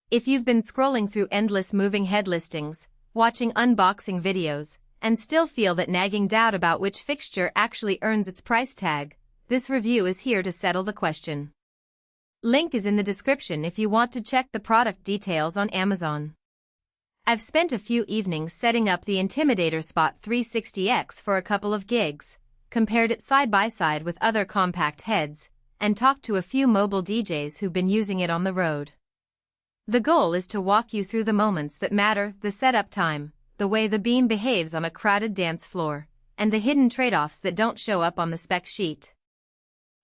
If you've been scrolling through endless moving head listings, watching unboxing videos, and still feel that nagging doubt about which fixture actually earns its price tag, this review is here to settle the question. Link is in the description if you want to check the product details on Amazon. I've spent a few evenings setting up the Intimidator Spot 360X for a couple of gigs, compared it side by side with other compact heads, and talked to a few mobile DJs who've been using it on the road. The goal is to walk you through the moments that matter, the setup time, the way the beam behaves on a crowded dance floor, and the hidden trade-offs that don't show up on the spec sheet.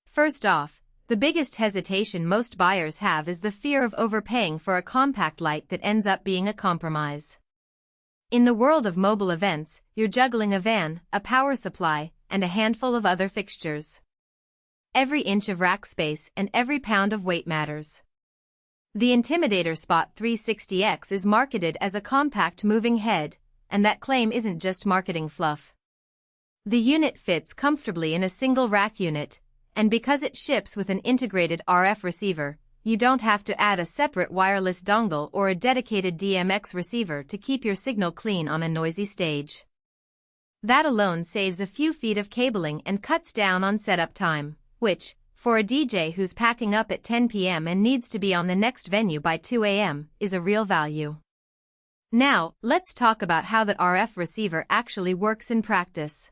First off, the biggest hesitation most buyers have is the fear of overpaying for a compact light that ends up being a compromise. In the world of mobile events, you're juggling a van, a power supply, and a handful of other fixtures. Every inch of rack space and every pound of weight matters. The Intimidator Spot 360X is marketed as a compact moving head, and that claim isn't just marketing fluff. The unit fits comfortably in a single rack unit, and because it ships with an integrated RF receiver, you don't have to add a separate wireless dongle or a dedicated DMX receiver to keep your signal clean on a noisy stage. That alone saves a few feet of cabling and cuts down on setup time, which, for a DJ who's packing up at 10 p.m. and needs to be on the next venue by 2 a.m., is a real value. Now, let's talk about how that RF receiver actually works in practice.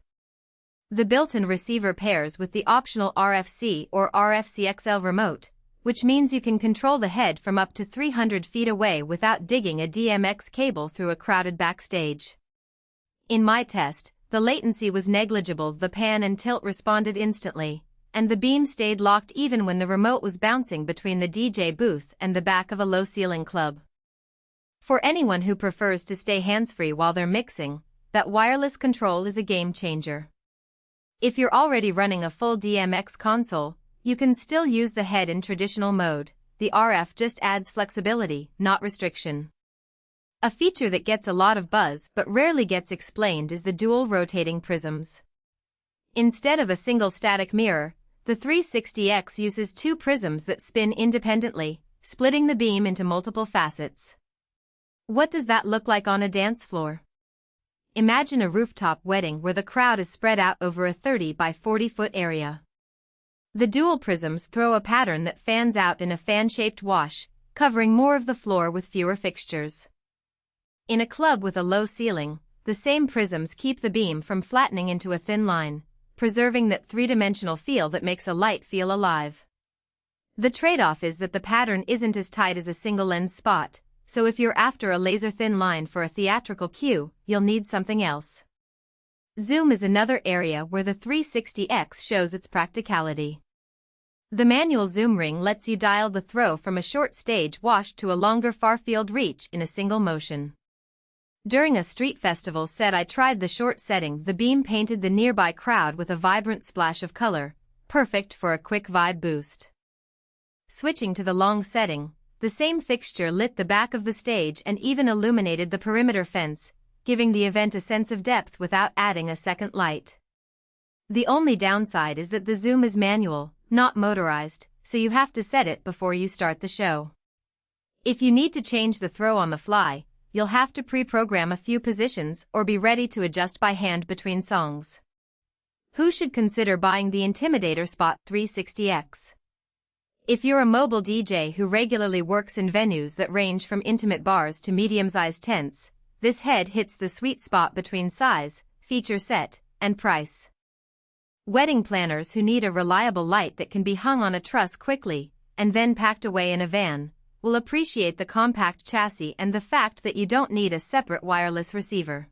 The built-in receiver pairs with the optional RFC or RFCXL remote, which means you can control the head from up to 300 feet away without digging a DMX cable through a crowded backstage. In my test, the latency was negligible, the pan and tilt responded instantly, and the beam stayed locked even when the remote was bouncing between the DJ booth and the back of a low-ceiling club. For anyone who prefers to stay hands-free while they're mixing, that wireless control is a game-changer. If you're already running a full DMX console, you can still use the head in traditional mode. The RF just adds flexibility, not restriction. A feature that gets a lot of buzz but rarely gets explained is the dual rotating prisms. Instead of a single static mirror, the 360X uses two prisms that spin independently, splitting the beam into multiple facets. What does that look like on a dance floor? Imagine a rooftop wedding where the crowd is spread out over a 30 by 40 foot area. The dual prisms throw a pattern that fans out in a fan-shaped wash, covering more of the floor with fewer fixtures. In a club with a low ceiling, the same prisms keep the beam from flattening into a thin line, preserving that three-dimensional feel that makes a light feel alive. The trade-off is that the pattern isn't as tight as a single lens spot, so if you're after a laser-thin line for a theatrical cue, you'll need something else. Zoom is another area where the 360X shows its practicality. The manual zoom ring lets you dial the throw from a short stage wash to a longer far-field reach in a single motion. During a street festival set I tried the short setting. The beam painted the nearby crowd with a vibrant splash of color, perfect for a quick vibe boost. Switching to the long setting, the same fixture lit the back of the stage and even illuminated the perimeter fence, giving the event a sense of depth without adding a second light. The only downside is that the zoom is manual, not motorized, so you have to set it before you start the show. If you need to change the throw on the fly, you'll have to pre-program a few positions or be ready to adjust by hand between songs. Who should consider buying the Intimidator Spot 360X? If you're a mobile DJ who regularly works in venues that range from intimate bars to medium-sized tents, this head hits the sweet spot between size, feature set, and price. Wedding planners who need a reliable light that can be hung on a truss quickly, and then packed away in a van, will appreciate the compact chassis and the fact that you don't need a separate wireless receiver.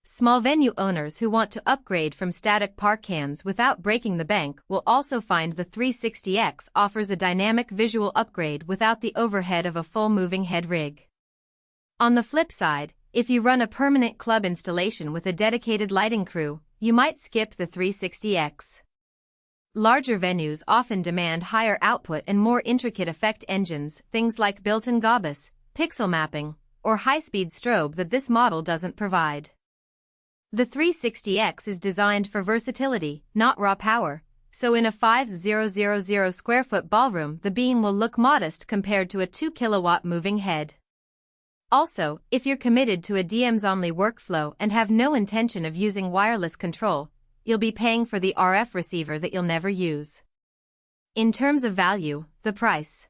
Small venue owners who want to upgrade from static par cans without breaking the bank will also find the 360X offers a dynamic visual upgrade without the overhead of a full moving head rig. On the flip side, if you run a permanent club installation with a dedicated lighting crew, you might skip the 360X. Larger venues often demand higher output and more intricate effect engines, things like built-in gobus, pixel mapping, or high-speed strobe that this model doesn't provide. The 360X is designed for versatility, not raw power, so in a 5,000 square foot ballroom the beam will look modest compared to a 2 kilowatt moving head. Also, if you're committed to a DMS-only workflow and have no intention of using wireless control, you'll be paying for the RF receiver that you'll never use. In terms of value, the price